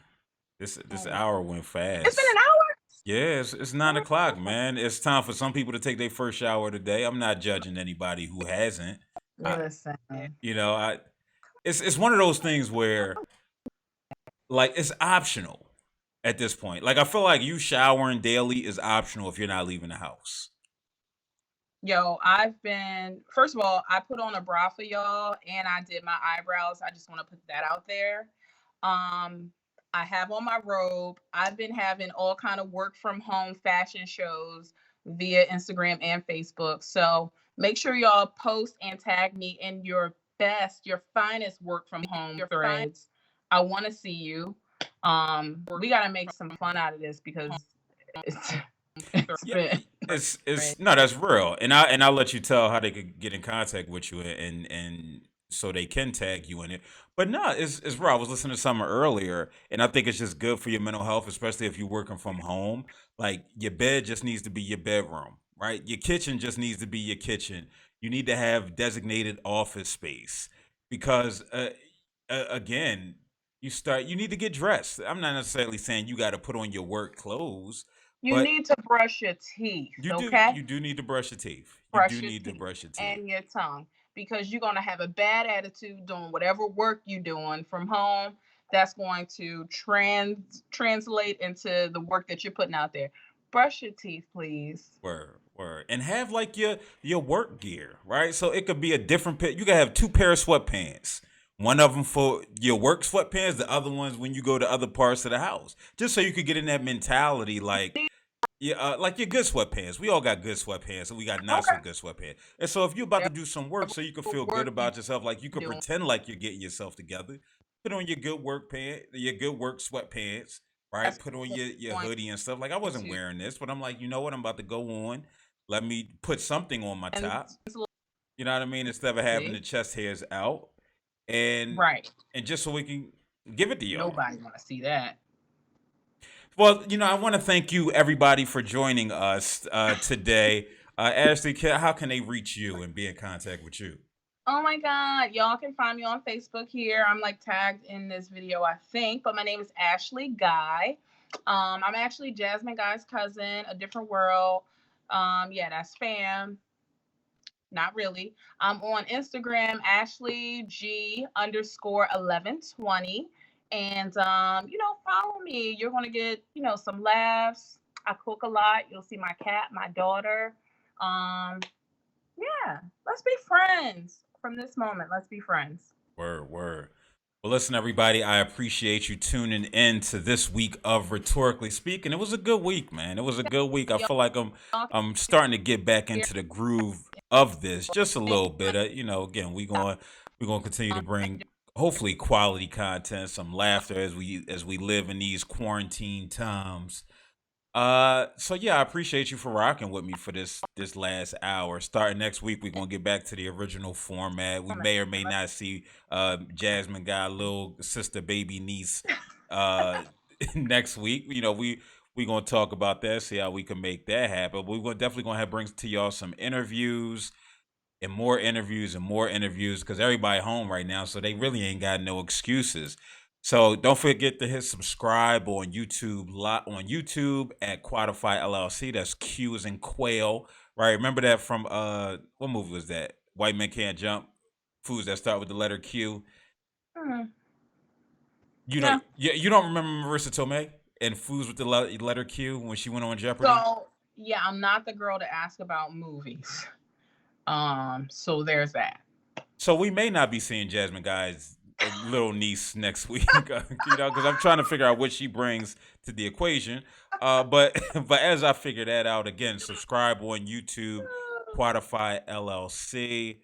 This hour went fast. It's been an hour. Yeah, it's 9 o'clock, man. It's time for some people to take their first shower today. I'm not judging anybody who hasn't. Listen. It's one of those things where like it's optional at this point. Like I feel like you showering daily is optional if you're not leaving the house. Yo, first of all, I put on a bra for y'all and I did my eyebrows. I just want to put that out there. I have on my robe. I've been having all kind of work from home fashion shows via Instagram and Facebook. So make sure y'all post and tag me in your finest work from home threads. I want to see you. We got to make some fun out of this because it's Yeah, it's no, that's real, and I'll let you tell how they could get in contact with you and so they can tag you in it. But no, it's real. I was listening to something earlier, and I think it's just good for your mental health, especially if you're working from home. Like your bed just needs to be your bedroom, right? Your kitchen just needs to be your kitchen. You need to have designated office space because again, you need to get dressed. I'm not necessarily saying you got to put on your work clothes, You but need to brush your teeth, you okay? do need to brush your teeth. You Brush do your need to teeth brush your teeth. and your tongue because you're going to have a bad attitude doing whatever work you're doing from home. That's going to translate into the work that you're putting out there. Brush your teeth, please. Word. And have like your work gear, right? So it could be a different pair. You could have two pair of sweatpants. One of them for your work sweatpants, the other ones when you go to other parts of the house. Just so you could get in that mentality like yeah, like your good sweatpants. We all got good sweatpants, and we got not so Okay. good sweatpants. And so, if you're about to do some work, so you can feel good Work you about yourself, like you could doing. pretend like you're getting yourself together. Put on your good work pants, your good work sweatpants, right? That's Put on your going hoodie and stuff. Like I wasn't to wearing this, but I'm like, you know what? I'm about to go on. Let me put something on my top. You know what I mean? Instead of having the chest hairs out, and right. and just so we can give it to y'all. Nobody want to see that. Well, I want to thank you, everybody, for joining us today. Ashley, how can they reach you and be in contact with you? Oh my God. Y'all can find me on Facebook here. I'm like tagged in this video, I think, but my name is Ashley Guy. I'm actually Jasmine Guy's cousin, a different world. Yeah, that's fam. Not really. I'm on Instagram, Ashley G underscore 1120. And follow me. You're gonna get, some laughs. I cook a lot. You'll see my cat, my daughter. Yeah, let's be friends from this moment. Let's be friends. Word. Well, listen, everybody, I appreciate you tuning in to this week of Rhetorically Speaking. It was a good week, man. It was a good week. I feel like I'm starting to get back into the groove of this just a little bit. Again, we're going to continue to bring hopefully quality content, some laughter as we live in these quarantine times. So yeah, I appreciate you for rocking with me for this last hour. Starting next week, we're gonna get back to the original format. We may or may not see Jasmine got a little sister baby niece next week. We gonna talk about that, see how we can make that happen. We're definitely gonna bring to y'all some interviews and more interviews because everybody home right now, so they really ain't got no excuses. So don't forget to hit subscribe on YouTube at Quadify LLC. That's Q as in quail, Right? Remember that from what movie was that? White Men Can't Jump. Foods that start with the letter Q. Hmm. You Yeah. don't. You don't remember Marissa Tomei and Foods with the letter Q when she went on Jeopardy? So yeah, I'm not the girl to ask about movies. So there's that. So we may not be seeing Jasmine Guy's little niece next week, because I'm trying to figure out what she brings to the equation. But but as I figure that out, again, subscribe on YouTube, Quantify LLC,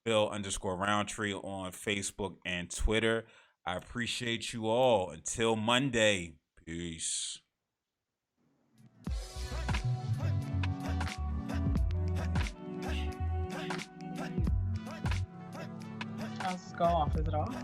Bill_Roundtree on Facebook and Twitter. I appreciate you all. Until Monday, peace. How's this go off? Is it off?